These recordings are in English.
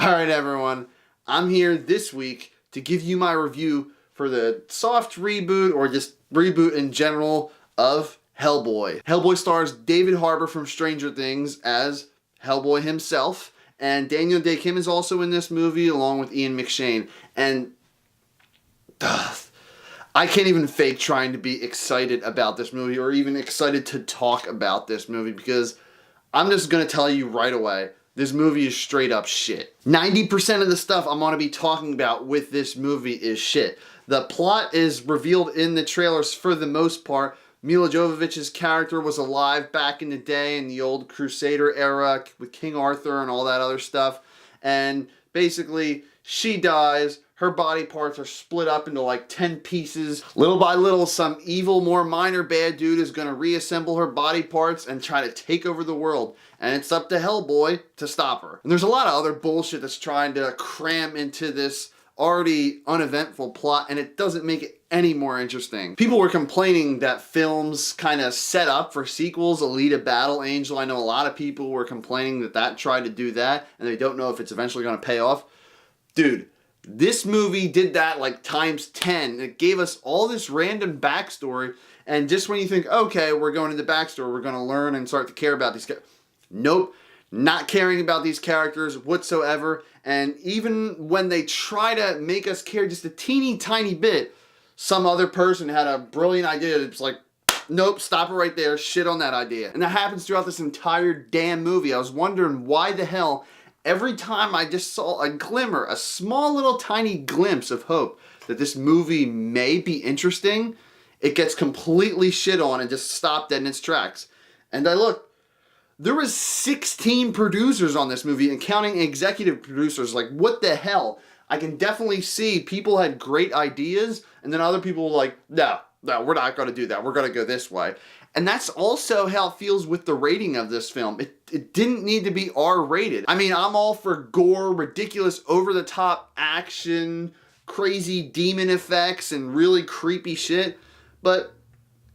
Alright everyone, I'm here this week to give you my review for the soft reboot, or just reboot in general, of Hellboy. Hellboy stars David Harbour from Stranger Things as Hellboy himself, and Daniel Day Kim is also in this movie along with Ian McShane. And I can't even fake trying to be excited about this movie or even excited to talk about this movie, because I'm just going to tell you right away, this movie is straight up shit. 90% of the stuff I'm going to be talking about with this movie is shit. The plot is revealed in the trailers for the most part. Mila Jovovich's character was alive back in the day in the old Crusader era with King Arthur and all that other stuff. And basically, she dies. Her body parts are split up into like 10 pieces. Little by little, some evil, more minor bad dude is going to reassemble her body parts and try to take over the world. And it's up to Hellboy to stop her. And there's a lot of other bullshit that's trying to cram into this already uneventful plot, and it doesn't make it any more interesting. People were complaining that films kind of set up for sequels. Alita Battle Angel, I know a lot of people were complaining that that tried to do that, and they don't know if it's eventually going to pay off. Dude, this movie did that like times 10. It gave us all this random backstory, and just when you think, okay, we're going into backstory, we're going to learn and start to care about these characters. Nope. Not caring about these characters whatsoever. And even when they try to make us care just a teeny tiny bit, some other person had a brilliant idea that's like, nope, stop it right there, shit on that idea. And that happens throughout this entire damn movie. I was wondering why the hell every time I just saw a glimmer, a small little tiny glimpse of hope that this movie may be interesting, it gets completely shit on and just stopped dead in its tracks. And I looked. There was 16 producers on this movie, and counting executive producers. Like, what the hell? I can definitely see people had great ideas, and then other people were like, no, we're not going to do that. We're going to go this way. And that's also how it feels with the rating of this film. It didn't need to be R-rated. I mean, I'm all for gore, ridiculous, over-the-top action, crazy demon effects, and really creepy shit, but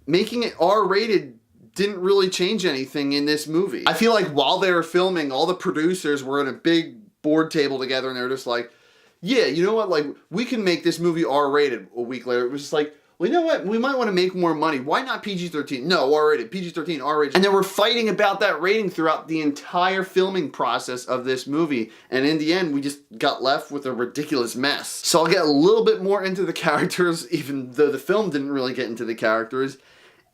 making it R-rated didn't really change anything in this movie. I feel like while they were filming, all the producers were at a big board table together, and they were just like, yeah, you know what, like, we can make this movie R-rated. A week later, it was just like, well, you know what, we might want to make more money. Why not PG-13? No, R-rated, PG-13, R-rated. And they were fighting about that rating throughout the entire filming process of this movie, and in the end, we just got left with a ridiculous mess. So I'll get a little bit more into the characters, even though the film didn't really get into the characters.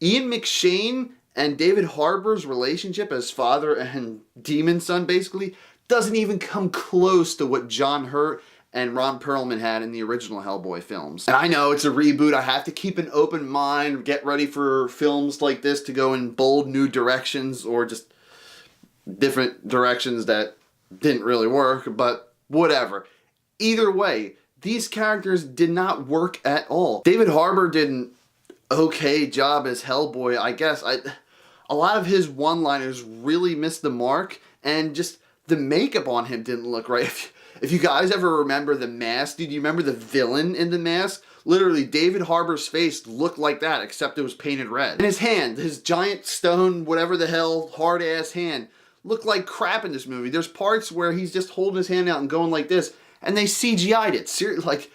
Ian McShane and David Harbour's relationship as father and demon son, basically, doesn't even come close to what John Hurt and Ron Perlman had in the original Hellboy films. And I know it's a reboot. I have to keep an open mind, get ready for films like this to go in bold new directions, or just different directions that didn't really work, but whatever. Either way, these characters did not work at all. David Harbour did an okay job as Hellboy, I guess. A lot of his one-liners really missed the mark, and just the makeup on him didn't look right. If you guys ever remember The Mask, do you remember the villain in The Mask? Literally, David Harbour's face looked like that, except it was painted red. And his hand, his giant stone, whatever the hell, hard-ass hand, looked like crap in this movie. There's parts where he's just holding his hand out and going like this, and they CGI'd it. Seriously, like,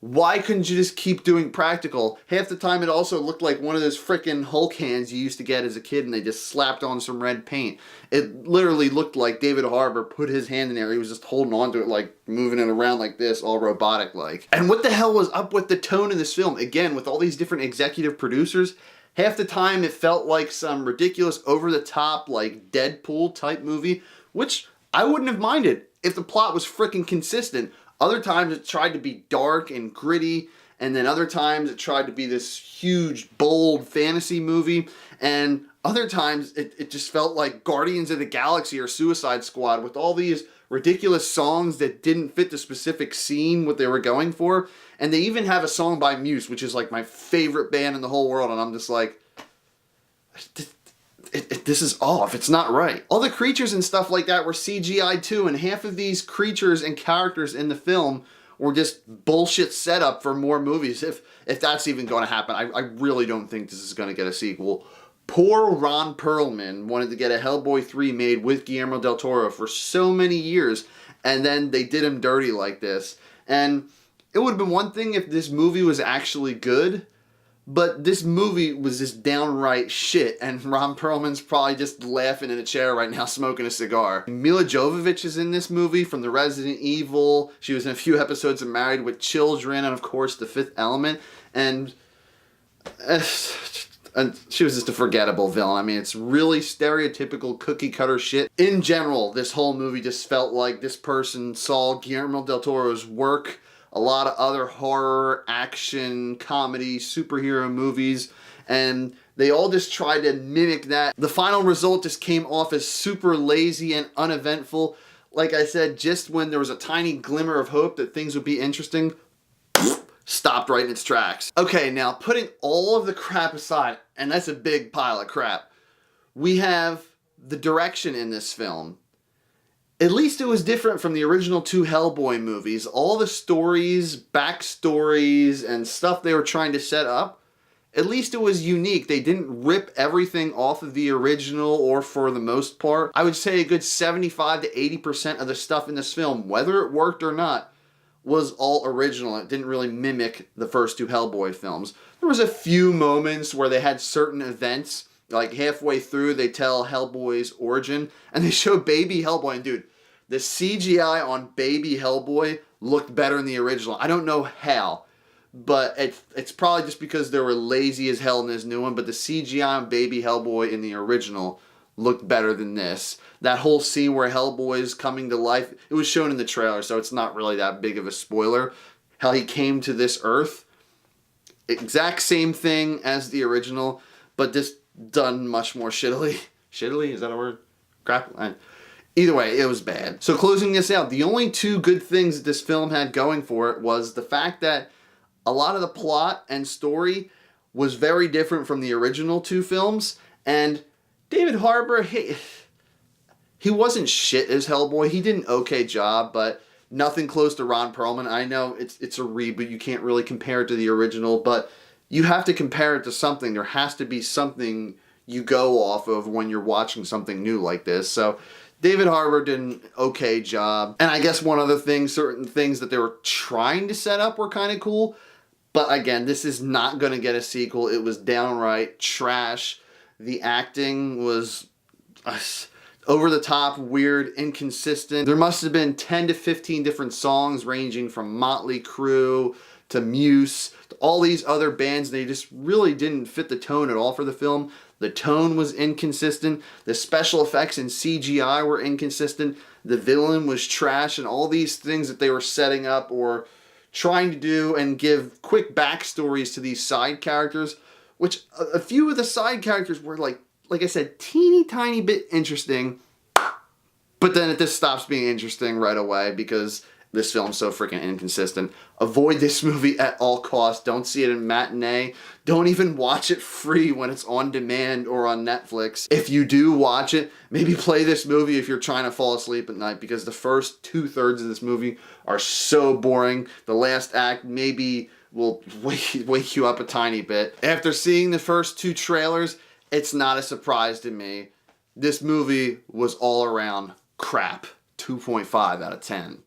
why couldn't you just keep doing practical? Half the time it also looked like one of those frickin' Hulk hands you used to get as a kid, and they just slapped on some red paint. It literally looked like David Harbour put his hand in there. He was just holding on to it, like moving it around like this, all robotic-like. And what the hell was up with the tone of this film? Again, with all these different executive producers, half the time it felt like some ridiculous, over-the-top, like Deadpool type movie, which I wouldn't have minded if the plot was frickin' consistent. Other times it tried to be dark and gritty, and then other times it tried to be this huge, bold fantasy movie, and other times it just felt like Guardians of the Galaxy or Suicide Squad with all these ridiculous songs that didn't fit the specific scene, what they were going for. And they even have a song by Muse, which is like my favorite band in the whole world, and I'm just like, this is off. It's not right. All the creatures and stuff like that were CGI too, and half of these creatures and characters in the film were just bullshit setup for more movies, if that's even going to happen. I really don't think this is going to get a sequel. Poor Ron Perlman wanted to get a Hellboy 3 made with Guillermo del Toro for so many years, and then they did him dirty like this. And it would have been one thing if this movie was actually good, but this movie was just downright shit, and Ron Perlman's probably just laughing in a chair right now, smoking a cigar. Mila Jovovich is in this movie from the Resident Evil. She was in a few episodes of Married with Children, and of course, The Fifth Element, and she was just a forgettable villain. I mean, it's really stereotypical cookie-cutter shit. In general, this whole movie just felt like this person saw Guillermo del Toro's work, a lot of other horror, action, comedy, superhero movies, and they all just tried to mimic that. The final result just came off as super lazy and uneventful. Like I said, just when there was a tiny glimmer of hope that things would be interesting, stopped right in its tracks. Okay, now putting all of the crap aside, and that's a big pile of crap, we have the direction in this film. At least it was different from the original two Hellboy movies. All the stories, backstories, and stuff they were trying to set up, at least it was unique. They didn't rip everything off of the original, or for the most part. I would say a good 75 to 80% of the stuff in this film, whether it worked or not, was all original. It didn't really mimic the first two Hellboy films. There was a few moments where they had certain events, like halfway through they tell Hellboy's origin, and they show baby Hellboy, and dude, the CGI on baby Hellboy looked better in the original. I don't know how, but it's probably just because they were lazy as hell in this new one, but the CGI on baby Hellboy in the original looked better than this. That whole scene where Hellboy is coming to life, it was shown in the trailer, so it's not really that big of a spoiler. How he came to this earth, exact same thing as the original, but just done much more shittily. Shittily? Is that a word? Crap. Either way, it was bad. So closing this out, the only two good things that this film had going for it was the fact that a lot of the plot and story was very different from the original two films, and David Harbour, he wasn't shit as Hellboy. He did an okay job, but nothing close to Ron Perlman. I know it's a reboot. You can't really compare it to the original, but you have to compare it to something. There has to be something you go off of when you're watching something new like this. So David Harbour did an okay job. And I guess one other thing, certain things that they were trying to set up were kind of cool. But again, this is not going to get a sequel. It was downright trash. The acting was over the top, weird, inconsistent. There must have been 10 to 15 different songs ranging from Motley Crue to Muse to all these other bands. They just really didn't fit the tone at all for the film. The tone was inconsistent. The special effects and CGI were inconsistent. The villain was trash, and all these things that they were setting up or trying to do and give quick backstories to these side characters, which a few of the side characters were like I said, teeny tiny bit interesting, but then it just stops being interesting right away because this film's so freaking inconsistent. Avoid this movie at all costs. Don't see it in matinee. Don't even watch it free when it's on demand or on Netflix. If you do watch it, maybe play this movie if you're trying to fall asleep at night, because the first 2/3 of this movie are so boring. The last act maybe will wake you up a tiny bit. After seeing the first two trailers, it's not a surprise to me. This movie was all around crap. 2.5 out of 10.